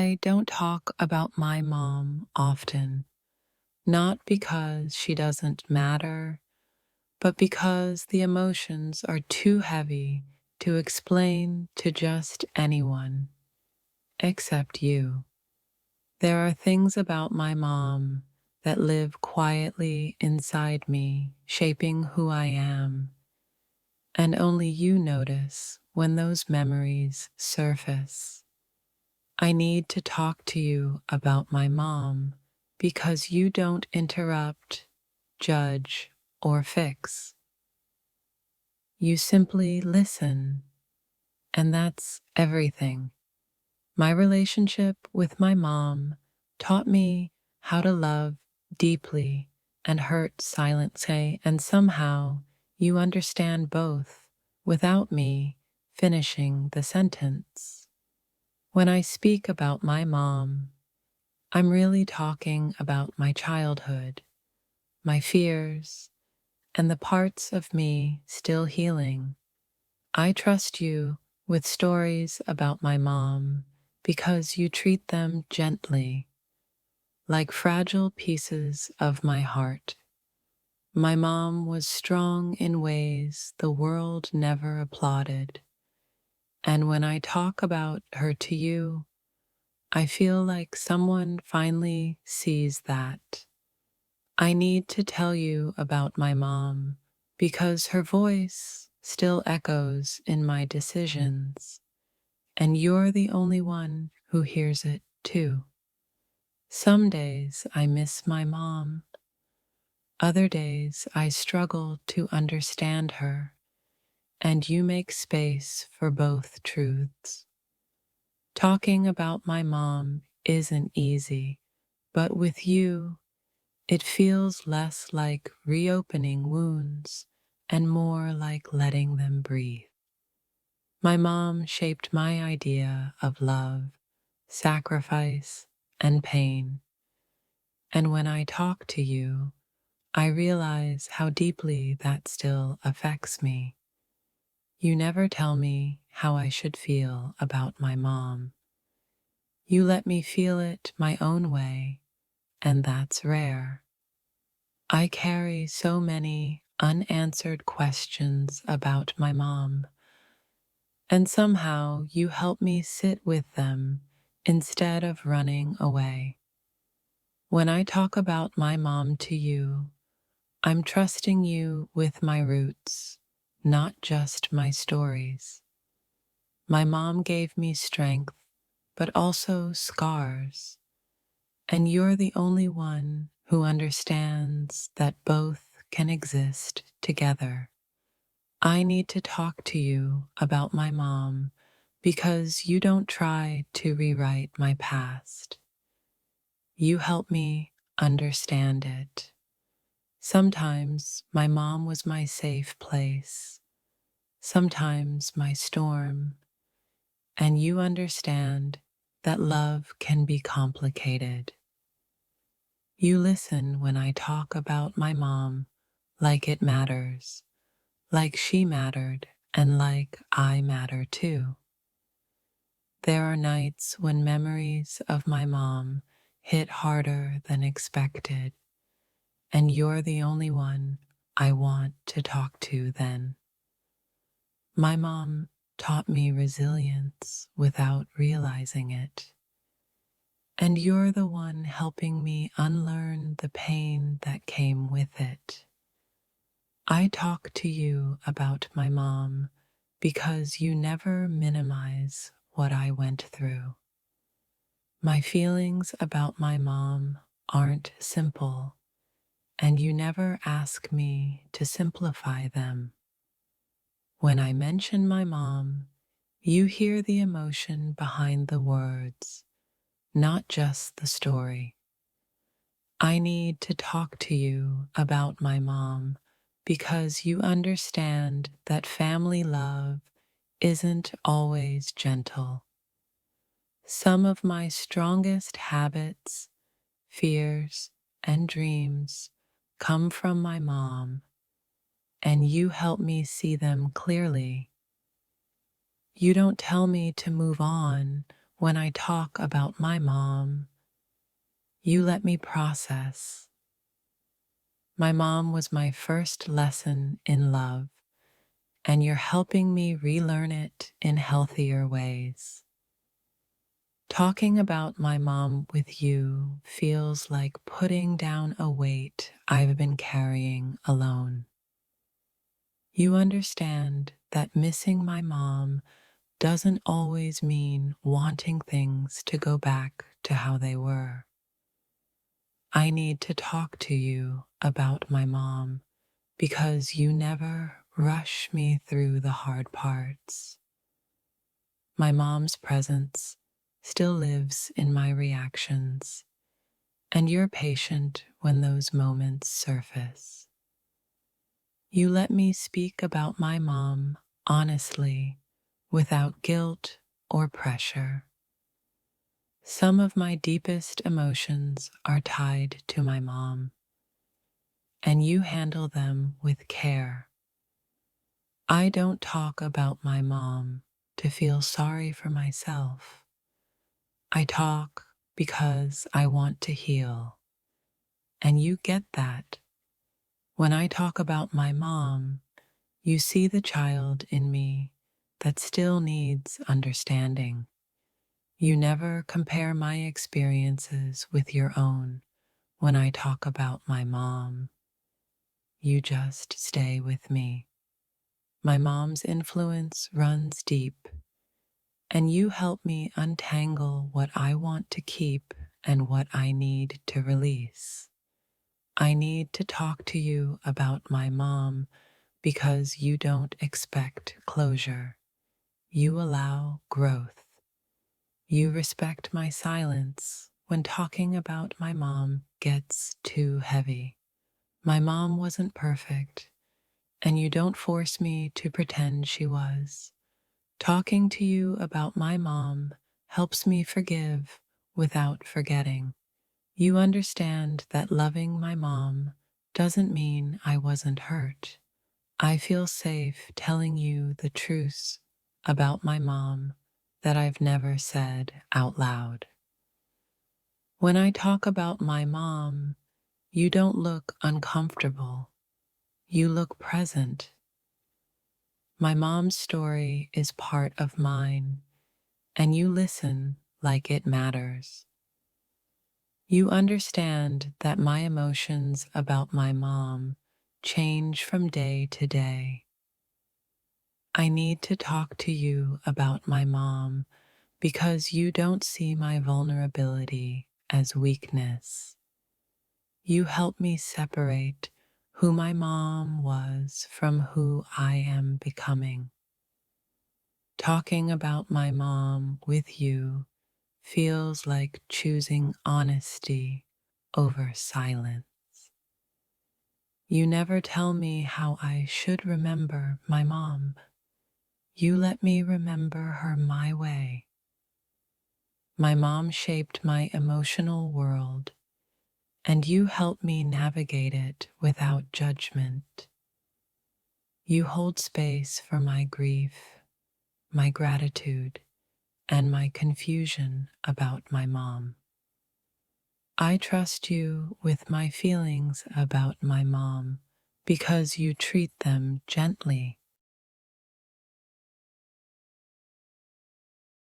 I don't talk about my mom often, not because she doesn't matter, but because the emotions are too heavy to explain to just anyone except you. There are things about my mom that live quietly inside me, shaping who I am, and only you notice when those memories surface. I need to talk to you about my mom because you don't interrupt, judge, or fix. You simply listen, and that's everything. My relationship with my mom taught me how to love deeply and hurt silently, and somehow you understand both without me finishing the sentence. When I speak about my mom, I'm really talking about my childhood, my fears, and the parts of me still healing. I trust you with stories about my mom because you treat them gently, like fragile pieces of my heart. My mom was strong in ways the world never applauded, and when I talk about her to you, I feel like someone finally sees that. I need to tell you about my mom because her voice still echoes in my decisions, and you're the only one who hears it too. Some days I miss my mom, other days I struggle to understand her, and you make space for both truths. Talking about my mom isn't easy, but with you, it feels less like reopening wounds and more like letting them breathe. My mom shaped my idea of love, sacrifice, and pain. And when I talk to you, I realize how deeply that still affects me. You never tell me how I should feel about my mom. You let me feel it my own way, and that's rare. I carry so many unanswered questions about my mom, and somehow you help me sit with them instead of running away. When I talk about my mom to you, I'm trusting you with my roots, not just my stories. My mom gave me strength, but also scars, and you're the only one who understands that both can exist together. I need to talk to you about my mom because you don't try to rewrite my past. You help me understand it. Sometimes my mom was my safe place, sometimes my storm, and you understand that love can be complicated. You listen when I talk about my mom like it matters, like she mattered, and like I matter too. There are nights when memories of my mom hit harder than expected, and you're the only one I want to talk to then. My mom taught me resilience without realizing it, and you're the one helping me unlearn the pain that came with it. I talk to you about my mom because you never minimize what I went through. My feelings about my mom aren't simple, and you never ask me to simplify them. When I mention my mom, you hear the emotion behind the words, not just the story. I need to talk to you about my mom because you understand that family love isn't always gentle. Some of my strongest habits, fears, and dreams come from my mom, and you help me see them clearly. You don't tell me to move on When I talk about my mom, you let me process. My mom was my first lesson in love, and you're helping me relearn it in healthier ways. Talking about my mom with you feels like putting down a weight I've been carrying alone. You understand that missing my mom doesn't always mean wanting things to go back to how they were. I need to talk to you about my mom because you never rush me through the hard parts. My mom's presence still lives in my reactions, and you're patient when those moments surface. You let me speak about my mom honestly, without guilt or pressure. Some of my deepest emotions are tied to my mom, and you handle them with care. I don't talk about my mom to feel sorry for myself. I talk because I want to heal, and you get that. When I talk about my mom, you see the child in me that still needs understanding. You never compare my experiences with your own when I talk about my mom. You just stay with me. My mom's influence runs deep, and you help me untangle what I want to keep and what I need to release. I need to talk to you about my mom because you don't expect closure. You allow growth. You respect my silence when talking about my mom gets too heavy. My mom wasn't perfect, and you don't force me to pretend she was. Talking to you about my mom helps me forgive without forgetting. You understand that loving my mom doesn't mean I wasn't hurt. I feel safe telling you the truths about my mom that I've never said out loud. When I talk about my mom, you don't look uncomfortable. You look present. My mom's story is part of mine, and you listen like it matters. You understand that my emotions about my mom change from day to day. I need to talk to you about my mom because you don't see my vulnerability as weakness. You help me separate who my mom was from who I am becoming. Talking about my mom with you feels like choosing honesty over silence. You never tell me how I should remember my mom. You let me remember her my way. My mom shaped my emotional world, and you help me navigate it without judgment. You hold space for my grief, my gratitude, and my confusion about my mom. I trust you with my feelings about my mom because you treat them gently.